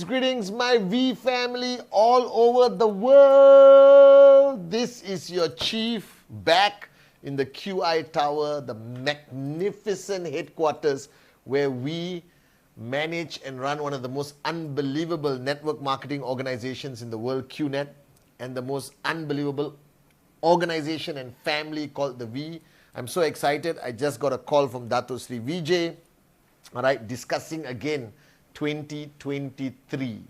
Greetings, my V family all over the world. This is your chief back in the QI Tower, the magnificent headquarters where we manage and run one of the most unbelievable network marketing organizations in the world, Qnet, and the most unbelievable organization and family called the V. I'm so excited. I just got a call from Dato Sri Vijay, all right, discussing again 2023.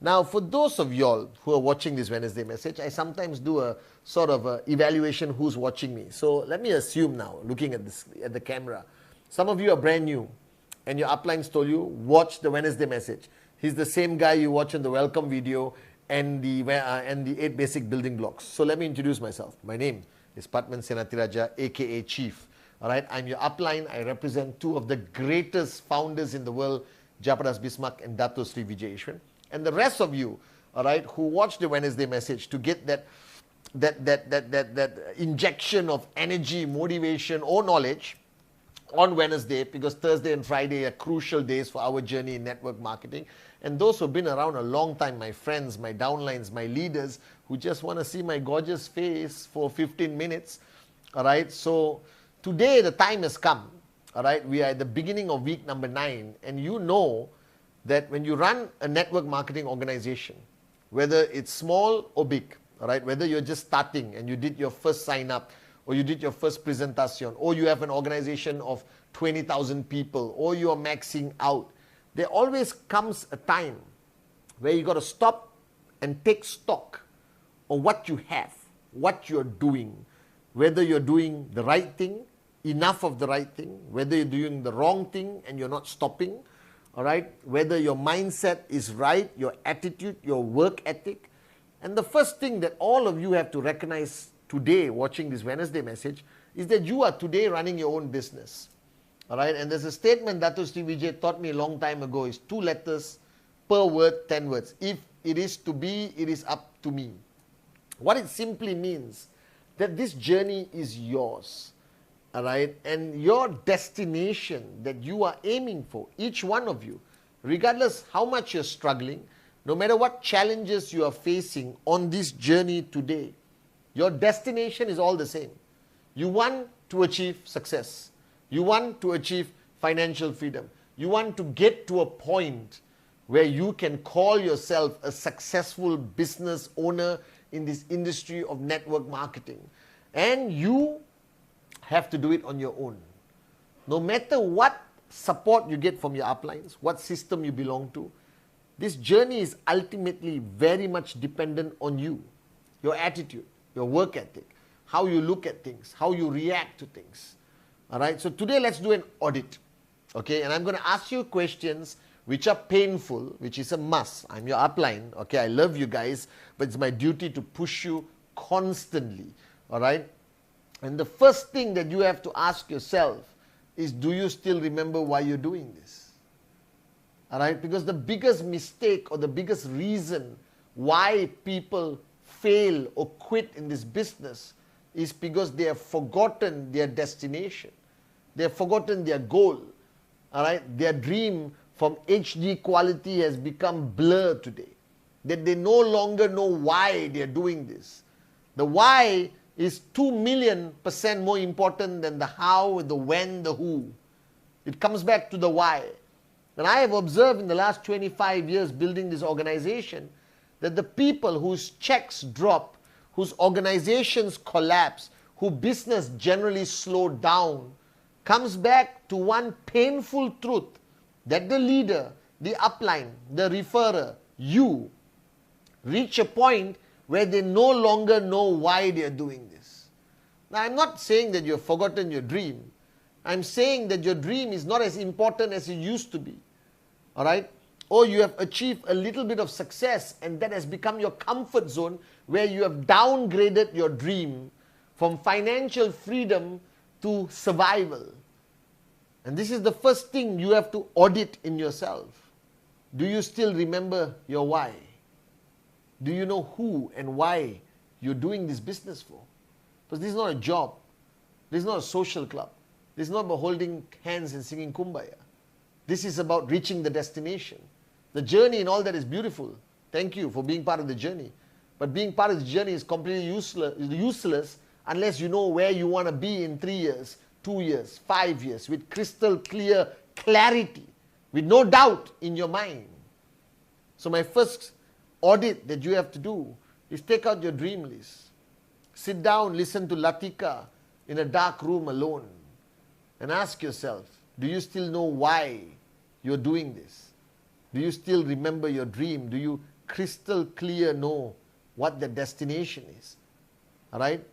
Now, for those of y'all who are watching this Wednesday message, I sometimes do a sort of a evaluation who's watching me. So let me assume now, looking at this at the camera, some of you are brand new and your uplines told you, watch the Wednesday message. He's the same guy you watch in the welcome video and the 8 basic building blocks. So let me introduce myself. My name is Pathman Senatiraja, aka Chief. All right, I'm your upline. I represent two of the greatest founders in the world, Japadas Bismarck and Dato Sri Vijay Ishwan. And the rest of you, all right, who watch the Wednesday message to get that injection of energy, motivation, or knowledge on Wednesday, because Thursday and Friday are crucial days for our journey in network marketing. And those who've been around a long time, my friends, my downlines, my leaders, who just want to see my gorgeous face for 15 minutes, all right. So today the time has come, all right. We are at the beginning of week number 9, and you know that when you run a network marketing organization, whether it's small or big, all right, whether you're just starting and you did your first sign up, or you did your first presentation, or you have an organization of 20,000 people, or you are maxing out, there always comes a time where you got to stop and take stock of what you have, what you're doing, whether you're doing the right thing, enough of the right thing, whether you're doing the wrong thing and you're not stopping, all right, whether your mindset is right, your attitude, your work ethic. And the first thing that all of you have to recognize today, watching this Wednesday message, is that you are today running your own business. All right, and there's a statement that Sri Vijay taught me a long time ago, is 2 letters per word, 10 words. If it is to be, it is up to me. What it simply means that this journey is yours. All right, and your destination that you are aiming for, each one of you, regardless how much you're struggling, no matter what challenges you are facing on this journey today, your destination is all the same. You want to achieve success. You want to achieve financial freedom. You want to get to a point where you can call yourself a successful business owner in this industry of network marketing. And you have to do it on your own. No matter what support you get from your uplines, what system you belong to, this journey is ultimately very much dependent on you, your attitude, your work ethic, how you look at things, how you react to things. All right, so today let's do an audit. Okay, and I'm going to ask you questions which are painful, which is a must. I'm your upline. Okay, I love you guys, but it's my duty to push you constantly. All right. And the first thing that you have to ask yourself is, do you still remember why you're doing this? All right, because the biggest mistake or the biggest reason why people fail or quit in this business is because they have forgotten their destination. They have forgotten their goal. All right, their dream from HD quality has become blur today. That they no longer know why they are doing this. The why is 2,000,000% more important than the how, the when, the who. It comes back to the why. And I have observed in the last 25 years building this organization that the people whose checks drop, whose organizations collapse, whose business generally slow down, comes back to one painful truth, that the leader, the upline, the referrer, you, reach a point where they no longer know why they are doing this. Now, I'm not saying that you've forgotten your dream. I'm saying that your dream is not as important as it used to be. All right? Or you have achieved a little bit of success and that has become your comfort zone where you have downgraded your dream from financial freedom to survival. And this is the first thing you have to audit in yourself. Do you still remember your why? Do you know who and why you're doing this business for? Because this is not a job. This is not a social club. This is not about holding hands and singing Kumbaya. This is about reaching the destination. The journey and all that is beautiful. Thank you for being part of the journey. But being part of the journey is completely useless unless you know where you want to be in 3 years, 2 years, 5 years, with crystal clear clarity, with no doubt in your mind. So my first audit that you have to do is take out your dream list. Sit down, listen to Latika in a dark room alone and ask yourself, do you still know why you're doing this? Do you still remember your dream? Do you crystal clear know what the destination is? All right?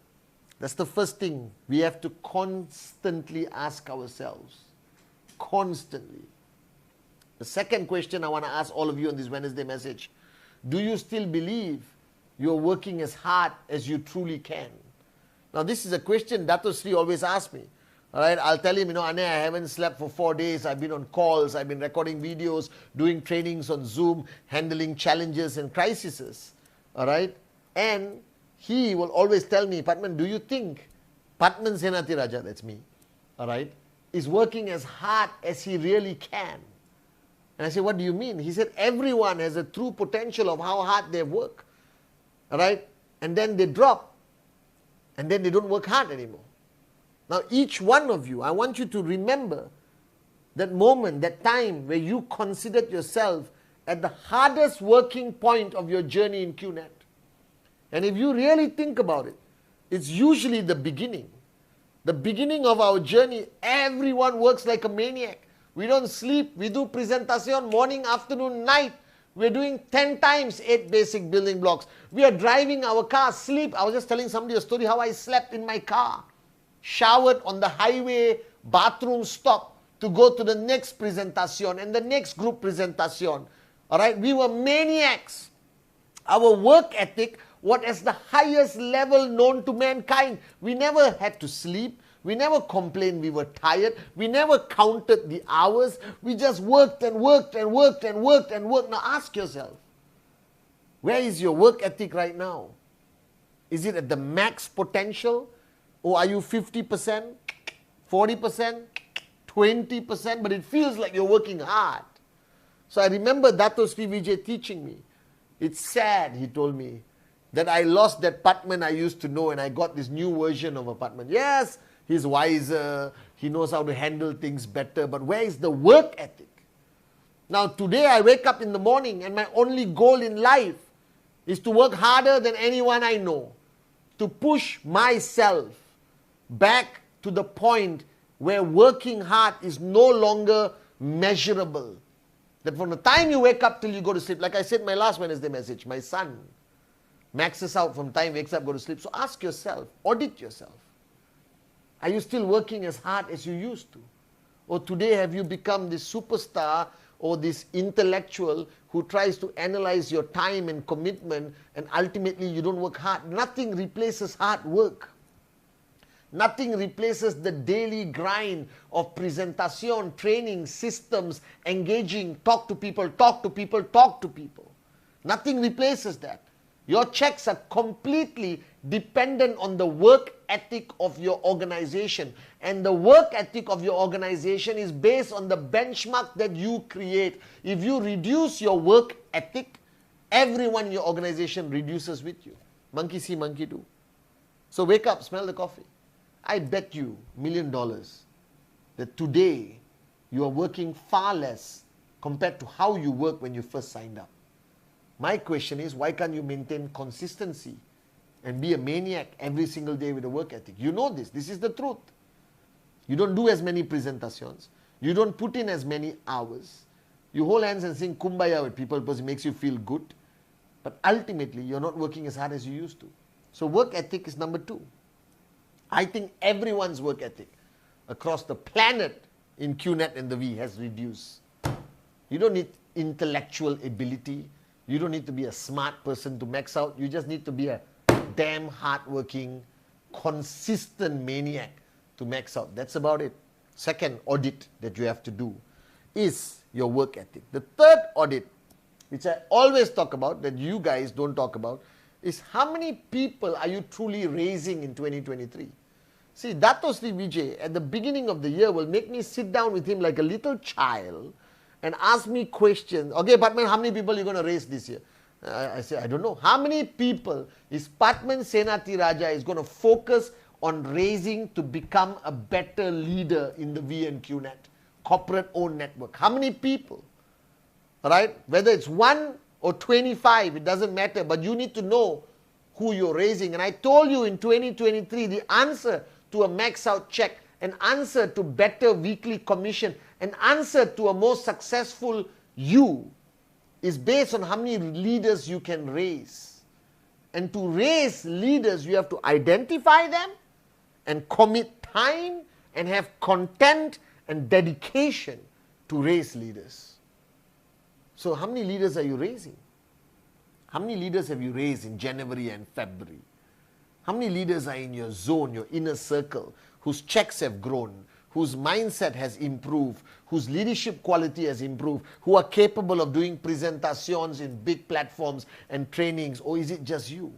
That's the first thing we have to constantly ask ourselves. Constantly. The second question I want to ask all of you on this Wednesday message, do you still believe you're working as hard as you truly can? Now this is a question Dato Sri always asks me. All right, I'll tell him, Ane, I haven't slept for 4 days. I've been on calls. I've been recording videos, doing trainings on Zoom, handling challenges and crises. All right, and he will always tell me, Pathman, do you think Pathman Senati Raja, that's me, all right, is working as hard as he really can? And I say, what do you mean? He said, everyone has a true potential of how hard they work. All right, and then they drop, and then they don't work hard anymore. Now, each one of you, I want you to remember that moment, that time where you considered yourself at the hardest working point of your journey in Qnet. And if you really think about it, it's usually the beginning. The beginning of our journey, everyone works like a maniac. We don't sleep, we do presentation morning, afternoon, night. We're doing 10 times 8 basic building blocks. We are driving our car, sleep. I was just telling somebody a story how I slept in my car. Showered on the highway, bathroom stop to go to the next presentation and the next group presentation. All right, we were maniacs. Our work ethic was at the highest level known to mankind. We never had to sleep. We never complained we were tired. We never counted the hours. We just worked and worked and worked and worked and worked. Now ask yourself, where is your work ethic right now? Is it at the max potential? Or are you 50%, 40%, 20%, but it feels like you're working hard? So I remember Dato Sri Vijay teaching me. It's sad, he told me, that I lost that Pathman I used to know and I got this new version of a Pathman. Yes, he's wiser, he knows how to handle things better, but where is the work ethic? Now today I wake up in the morning and my only goal in life is to work harder than anyone I know, to push myself back to the point where working hard is no longer measurable. That from the time you wake up till you go to sleep, like I said in my last Wednesday message, my son maxes out from time, wakes up, go to sleep. So ask yourself, audit yourself. Are you still working as hard as you used to? Or today have you become this superstar or this intellectual who tries to analyze your time and commitment and ultimately you don't work hard? Nothing replaces hard work. Nothing replaces the daily grind of presentation, training, systems, engaging, talk to people, talk to people, talk to people. Nothing replaces that. Your checks are completely dependent on the work ethic of your organization. And the work ethic of your organization is based on the benchmark that you create. If you reduce your work ethic, everyone in your organization reduces with you. Monkey see, monkey do. So wake up, smell the coffee. I bet you $1 million that today you are working far less compared to how you worked when you first signed up. My question is, why can't you maintain consistency and be a maniac every single day with a work ethic? You know this. This is the truth. You don't do as many presentations. You don't put in as many hours. You hold hands and sing Kumbaya with people because it makes you feel good. But ultimately, you're not working as hard as you used to. So work ethic is number 2. I think everyone's work ethic across the planet in Qnet and the V has reduced. You don't need intellectual ability. You don't need to be a smart person to max out. You just need to be a damn hardworking, consistent maniac to max out. That's about it. Second audit that you have to do is your work ethic. The third audit, which I always talk about, that you guys don't talk about, is how many people are you truly raising in 2023? See, Dato Sri Vijay at the beginning of the year will make me sit down with him like a little child and ask me questions. Okay, Pathman, how many people are you going to raise this year? I say, I don't know. How many people is Pathman Senathi Raja is going to focus on raising to become a better leader in the V and Qnet, corporate-owned network? How many people? All right? Whether it's 1 or 25, it doesn't matter, but you need to know who you're raising. And I told you in 2023, the answer to a max-out check, an answer to better weekly commission, an answer to a more successful you is based on how many leaders you can raise. And to raise leaders, you have to identify them and commit time and have content and dedication to raise leaders. So how many leaders are you raising? How many leaders have you raised in January and February? How many leaders are in your zone, your inner circle, whose checks have grown, whose mindset has improved, whose leadership quality has improved, who are capable of doing presentations in big platforms and trainings, or is it just you?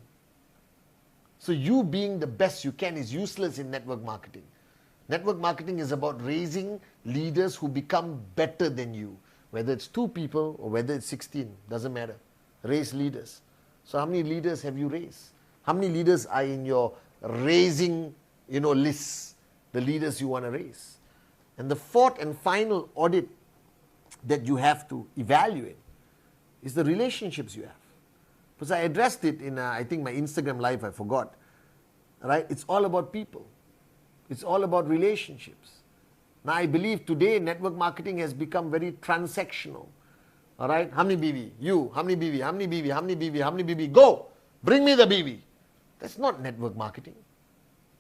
So you being the best you can is useless in network marketing. Network marketing is about raising leaders who become better than you. Whether it's 2 people or whether it's 16, doesn't matter. Raise leaders. So how many leaders have you raised? How many leaders are in your raising, lists, the leaders you want to raise? And the fourth and final audit that you have to evaluate is the relationships you have. Because I addressed it in, I think, my Instagram live, I forgot. Right? It's all about people. It's all about relationships. Now, I believe today network marketing has become very transactional. All right? How many BV? You. How many BV? How many BV? How many BV? How many BV? Go! Bring me the BV. That's not network marketing.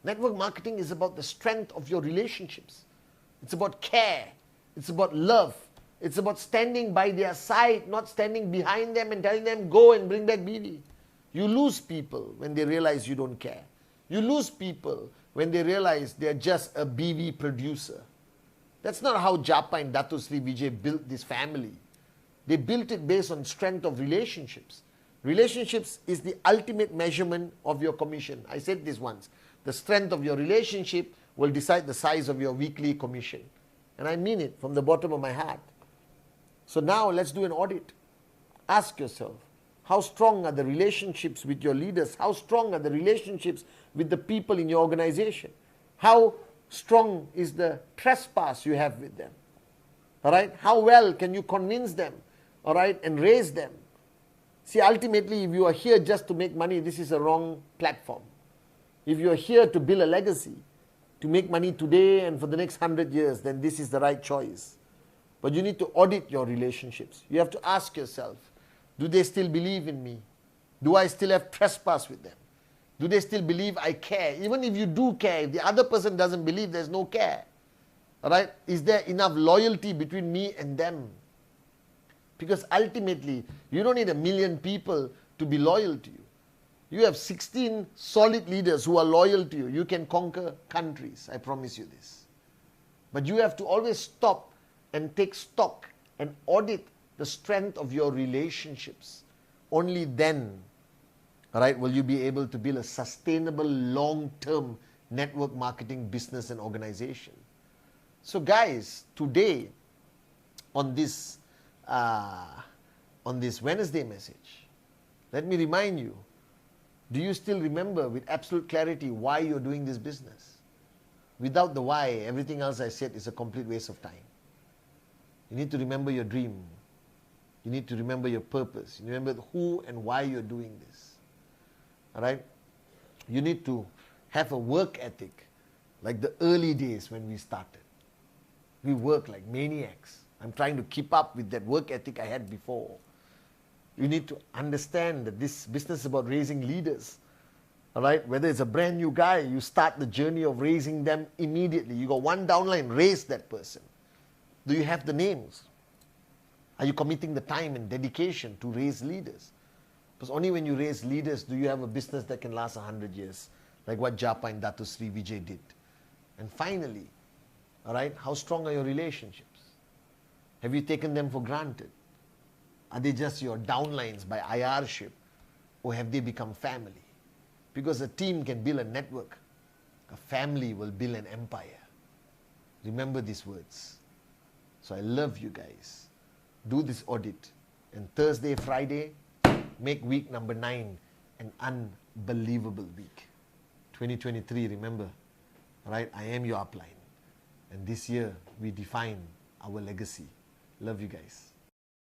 Network marketing is about the strength of your relationships. It's about care. It's about love. It's about standing by their side, not standing behind them and telling them, go and bring back BV. You lose people when they realize you don't care. You lose people when they realize they're just a BV producer. That's not how Japa and Dato Sri Vijay built this family. They built it based on strength of relationships. Relationships is the ultimate measurement of your commission. I said this once. The strength of your relationship will decide the size of your weekly commission. And I mean it from the bottom of my heart. So now let's do an audit. Ask yourself, how strong are the relationships with your leaders? How strong are the relationships with the people in your organization? How strong is the trespass you have with them? All right? How well can you convince them, all right, and raise them? See, ultimately, if you are here just to make money, this is a wrong platform. If you are here to build a legacy, to make money today and for the next 100 years, then this is the right choice. But you need to audit your relationships. You have to ask yourself, do they still believe in me? Do I still have trespass with them? Do they still believe I care? Even if you do care, if the other person doesn't believe, there's no care. All right? Is there enough loyalty between me and them? Because ultimately, you don't need 1 million people to be loyal to you. You have 16 solid leaders who are loyal to you. You can conquer countries, I promise you this. But you have to always stop and take stock and audit the strength of your relationships. Only then, all right, will you be able to build a sustainable, long-term network marketing business and organization. So guys, today on this Wednesday message, let me remind you, do you still remember with absolute clarity why you're doing this business? Without the why, everything else I said is a complete waste of time. You need to remember your dream. You need to remember your purpose. You remember who and why you're doing this. All right? You need to have a work ethic like the early days when we started. We work like maniacs. I'm trying to keep up with that work ethic I had before. You need to understand that this business is about raising leaders. All right, whether it's a brand new guy, you start the journey of raising them immediately. You got one downline, raise that person. Do you have the names? Are you committing the time and dedication to raise leaders? Because only when you raise leaders do you have a business that can last 100 years, like what Japa and Datu Sri Vijay did. And finally, all right, how strong are your relationships? Have you taken them for granted? Are they just your downlines by IR-ship, or have they become family? Because a team can build a network. A family will build an empire. Remember these words. So I love you guys. Do this audit. And Thursday, Friday, make week number 9 an unbelievable week. 2023, remember, right? I am your upline. And this year, we define our legacy. Love you guys.